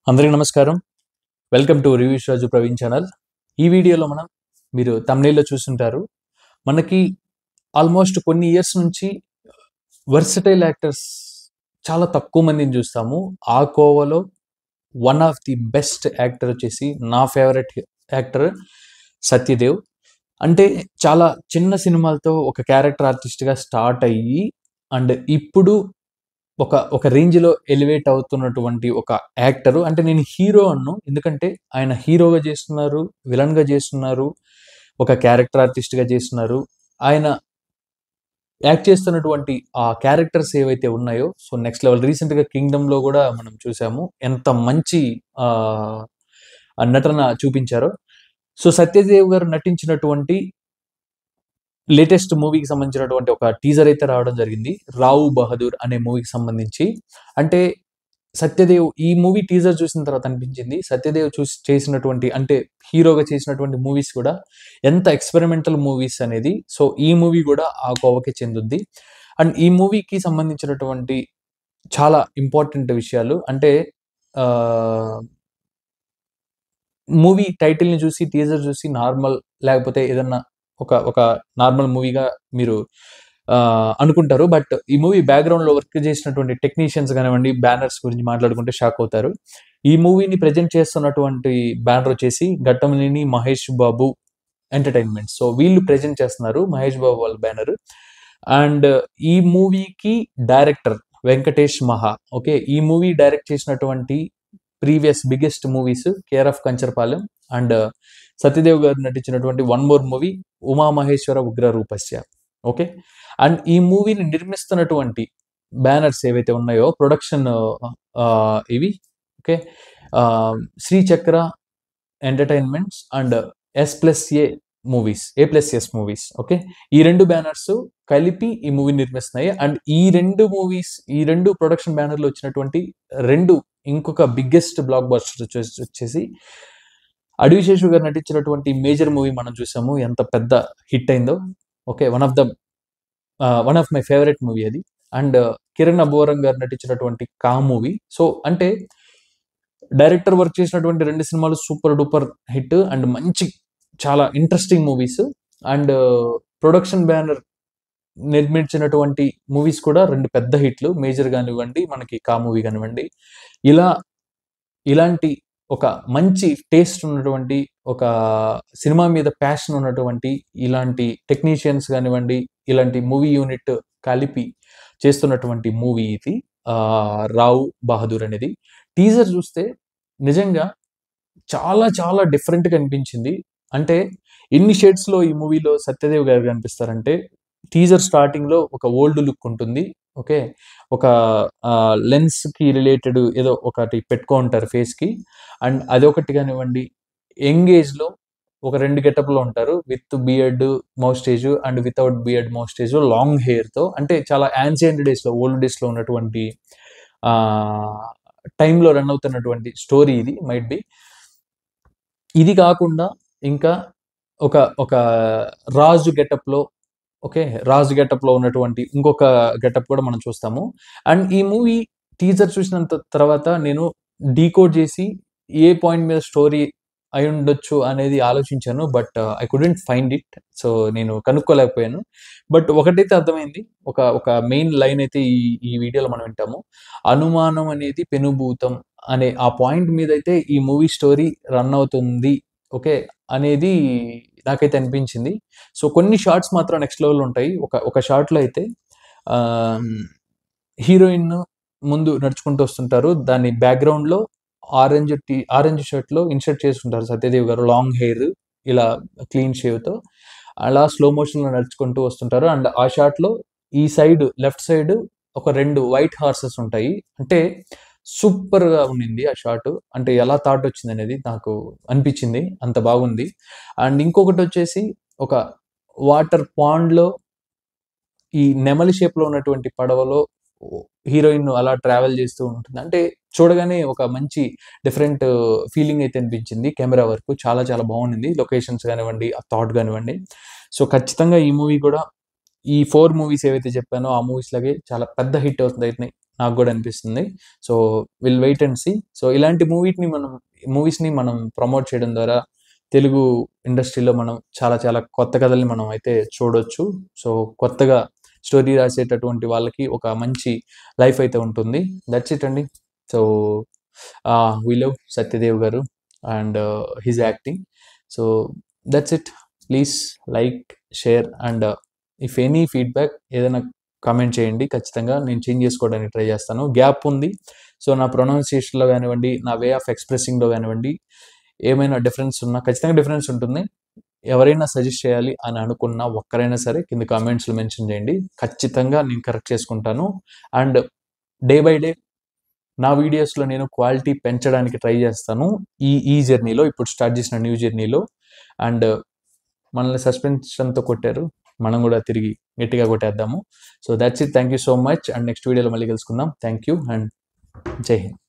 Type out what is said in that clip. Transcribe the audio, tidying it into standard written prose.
అందరికీ నమస్కారం. Welcome two reviews రాజు Praveen channel. ఈ వీడియోలో మీరు థంబ్‌నెయిల్‌లో చూసుంటారు. మనకి ఆల్మోస్ట్ కొన్ని ఇయర్స్ నుంచి వర్సటైల్ యాక్టర్స్ చాలా తక్కువ మందిని చూస్తాము. ఆ కోవలో one of the best actor వచ్చేసి నా ఫేవరెట్ యాక్టర్ సత్యదేవ్. అంటే చాలా చిన్న సినిమాలతో ఒక క్యారెక్టర్ ఆర్టిస్ట్‌గా స్టార్ట్ అయ్యి అండ్ ఇప్పుడు ఒక రేంజ్‌లో ఎలివేట్ అవుతున్నటువంటి ఒక యాక్టరు. అంటే నేను హీరో అనను. ఎందుకంటే ఆయన హీరోగా చేస్తున్నారు, విలన్‌గా చేస్తున్నారు, ఒక క్యారెక్టర్ ఆర్టిస్ట్‌గా చేస్తున్నారు. ఆయన యాక్ట్ చేస్తున్నటువంటి ఆ క్యారెక్టర్స్ ఏవైతే ఉన్నాయో సో నెక్స్ట్ లెవెల్. రీసెంట్‌గా 'కింగ్డమ్‌లో' కూడా మనం చూసాము. ఎంత మంచి ఆహ్, నటన చూపించారో. సో 'సత్యదేవ్' గారు నటించినటువంటి లేటెస్ట్ మూవీకి సంబంధించినటువంటి ఒక టీజర్ అయితే రావడం జరిగింది. 'రావు బహదూర్' అనే మూవీకి సంబంధించి. అంటే సత్యదేవ్ ఈ మూవీ టీజర్ చూసిన తర్వాత అనిపించింది. సత్యదేవ్ చేసినటువంటి అంటే హీరోగా చేసినటువంటి మూవీస్ కూడా ఎంత ఎక్స్‌పెరిమెంటల్ మూవీస్ అనేది. సో ఈ మూవీ కూడా ఆ కోవకే చెందుద్ది. అండ్ ఈ మూవీకి సంబంధించినటువంటి చాలా ఇంపార్టెంట్ విషయాలు అంటే ఆహ్, మూవీ టైటిల్‌ని చూసి, టీజర్ చూసి నార్మల్ లేకపోతే ఏదన్నా ఒక నార్మల్ మూవీగా మీరు అనుకుంటారు. బట్ ఈ మూవీ బ్యాక్‌గ్రౌండ్‌లో వర్క్ చేసినటువంటి టెక్నీషియన్స్ గానివ్వండి, బ్యానర్స్ గురించి మాట్లాడుకుంటే షాక్ అవుతారు. ఈ మూవీని ప్రెజెంట్ చేస్తున్నటువంటి బ్యానర్ వచ్చేసి ఘట్టమనేని మహేష్ బాబు ఎంటర్‌టైన్‌మెంట్స్. సో వీళ్ళు ప్రెజెంట్ చేస్తున్నారు. మహేష్ బాబు వాళ్ళ బ్యానర్. అండ్ ఈ మూవీకి డైరెక్టర్ వెంకటేష్ మహా. ఓకే. ఈ మూవీ డైరెక్ట్ చేసినటువంటి previous biggest movies 'care of Kancharapalem' and Satyadev గారు నటించినటువంటి వన్ మోర్ మూవీ 'ఉమామహేశ్వర ఉగ్ర రూపస్య'. ఓకే. అండ్ ఈ మూవీని నిర్మిస్తున్నటువంటి బ్యానర్స్ ఏవైతే ఉన్నాయో ప్రొడక్షన్ ఇవి okay. 'Srichakra entertainments' and 'S A movies' 'A S movies' okay. ఈ 2 బ్యానర్స్ కలిపి ఈ మూవీని నిర్మిస్తున్నాయి. అండ్ ఈ 2 మూవీస్, ఈ 2 ప్రొడక్షన్ బ్యానర్‌లో వచ్చినటువంటి 2 ఇంకొక బిగ్గెస్ట్ బ్లాక్ బస్టర్స్ వచ్చేసి 'అడవి శేషు' గారు నటించినటువంటి 'మేజర్' మూవీ మనం చూసాము. ఎంత పెద్ద హిట్ అయిందో. Okay. One of my favourite movie అది. అండ్ కిరణ్ అబ్బవరం గారు నటించినటువంటి 'కా' మూవీ. సో అంటే డైరెక్టర్ వర్క్ చేసినటువంటి 2 సినిమాలు సూపర్ డూపర్ హిట్ అండ్ మంచి చాలా interesting movies. And production banner నిర్మించినటువంటి మూవీస్ కూడా 2 పెద్ద హిట్లు. 'మేజర్' గానివ్వండి, మనకి 'కా' మూవీ గానివ్వండి. ఇలా ఇలాంటి ఒక మంచి టేస్ట్ ఉన్నటువంటి, ఒక సినిమా మీద ప్యాషన్ ఉన్నటువంటి ఇలాంటి టెక్నీషియన్స్ గానివ్వండి, ఇలాంటి మూవీ యూనిట్ కలిపి చేస్తున్నటువంటి మూవీ ఇది. 'రావ్ బహదూర్' అనేది. టీజర్ చూస్తే నిజంగా చాలా చాలా డిఫరెంట్‌గా అనిపించింది. అంటే ఎన్ని షేడ్స్‌లో ఈ మూవీలో సత్యదేవ్ గారు కనిపిస్తారంటే, టీజర్ స్టార్టింగ్‌లో ఒక ఓల్డ్ లుక్ ఉంటుంది. ఓకే. ఒక లెన్స్‌కి రిలేటెడ్ ఏదో ఒకటి పెట్టుకొనుంటారు ఫేస్‌కి. అండ్ అదొకటి గానివ్వండి, యంగ్ ఏజ్‌లో ఒక 2 గెటప్‌లో ఉంటారు. With beard, moustache and without beard, moustache, long హెయిర్‌తో అంటే చాలా యాన్షియంట్ డేస్‌లో, ఓల్డ్ డేస్‌లో ఉన్నటువంటి ఆహ్, టైమ్‌లో రన్ అవుతున్నటువంటి స్టోరీ ఇది మైట్ బి. ఇది కాకుండా ఇంకా ఒక ఒక రాజు గెటప్‌లో ఓకే. రాజు గెటప్‌లో ఉన్నటువంటి ఇంకొక గెటప్ కూడా మనం చూస్తాము. అండ్ ఈ మూవీ టీజర్ చూసినంత తర్వాత నేను డీకోడ్ చేసి ఏ పాయింట్ మీద స్టోరీ అయ్యుండొచ్చు అనేది ఆలోచించాను. But I couldn't find it. So నేను కనుక్కోలేకపోయాను. బట్ ఒకటైతే అర్థమైంది. ఒక మెయిన్ లైన్ అయితే ఈ వీడియోలో మనం వింటాము. అనుమానం అనేది పెనుభూతం అనే ఆ పాయింట్ మీదైతే ఈ మూవీ స్టోరీ రన్ అవుతుంది. ఓకే. అనేది నాకైతే అనిపించింది. సో, కొన్ని షాట్స్ మాత్రం నెక్స్ట్ లెవెల్‌లో ఉంటాయి. ఒక షాట్‌లో అయితే ఆహ్, హీరోయిన్ ముందు నడుచుకుంటూ వస్తుంటారు. దాని బ్యాక్‌గ్రౌండ్‌లో ఆరెంజ్ షర్ట్‌లో ఇన్‌షర్ట్ చేసుంటారు సత్యదేవ్ గారు. లాంగ్ హెయిర్ ఇలా క్లీన్ షేవ్‌తో. అలా స్లో మోషన్‌లో నడుచుకుంటూ వస్తుంటారు. అండ్ ఆ షాట్‌లో ఈ సైడ్ లెఫ్ట్ సైడ్ ఒక 2 వైట్ హార్సెస్ ఉంటాయి. అంటే సూపర్‌గా ఉండింది ఆ షాటు. అంటే ఎలా థాట్ వచ్చిందనేది నాకు అనిపించింది. అంత బాగుంది. అండ్ ఇంకొకటొచ్చేసి ఒక వాటర్ పాండ్‌లో ఈ నెమలి షేప్‌లో ఉన్నటువంటి పడవలో హీరోయిన్ అలా ట్రావెల్ చేస్తూ ఉంటుంది. అంటే చూడగానే ఒక మంచి డిఫరెంట్ ఫీలింగ్ అయితే అనిపించింది. కెమెరా వర్క్ చాలా చాలా బాగుండింది. లొకేషన్స్ గానివ్వండి, ఆ థాట్ గానివ్వండి. సో, ఖచ్చితంగా ఈ మూవీ కూడా ఈ 4 మూవీస్ ఏవైతే చెప్పానో ఆ మూవీస్ లాగే చాలా పెద్ద హిట్ అవుతుందని నాకు కూడా అనిపిస్తుంది. So will wait and see. So ఇలాంటి మూవీస్‌ని మనం ప్రమోట్ చేయడం ద్వారా తెలుగు ఇండస్ట్రీలో మనం చాలా చాలా కొత్త కథల్ని మనం అయితే చూడొచ్చు. సో కొత్తగా స్టోరీ రాసేటటువంటి వాళ్ళకి ఒక మంచి లైఫ్ అయితే ఉంటుంది. దట్స్ ఇట్ అండి. సో వి లవ్ సత్యదేవ్ గారు and his acting. So that's it. Please like, share and if any feedback ఏదైనా కామెంట్ చేయండి. ఖచ్చితంగా నేను చేంజ్ చేసుకోవడానికి ట్రై చేస్తాను. గ్యాప్ ఉంది. సో నా ప్రొనౌన్సియేషన్‌లో గానివ్వండి, నా వే ఆఫ్ ఎక్స్‌ప్రెసింగ్‌లో గానివ్వండి, ఏమైనా డిఫరెన్స్ ఉన్నా ఖచ్చితంగా డిఫరెన్స్ ఉంటుంది. ఎవరైనా సజెస్ట్ చేయాలి అని అనుకున్న ఒక్కరైనా సరే కింద కామెంట్స్‌లో మెన్షన్ చేయండి. ఖచ్చితంగా నేను కరెక్ట్ చేసుకుంటాను. అండ్ డే బై డే నా వీడియోస్‌లో నేను క్వాలిటీ పెంచడానికి ట్రై చేస్తాను. ఈ జర్నీలో ఇప్పుడు స్టార్ట్ చేసిన న్యూ జర్నీలో. అండ్ మనల్ని సస్పెన్షన్‌తో కొట్టారు. మనం కూడా తిరిగి గట్టిగా కొట్టేద్దాము. So that's it. Thank you so much. And next వీడియోలో మళ్ళీ కలుసుకుందాం. థాంక్ యూ అండ్ జై హింద్.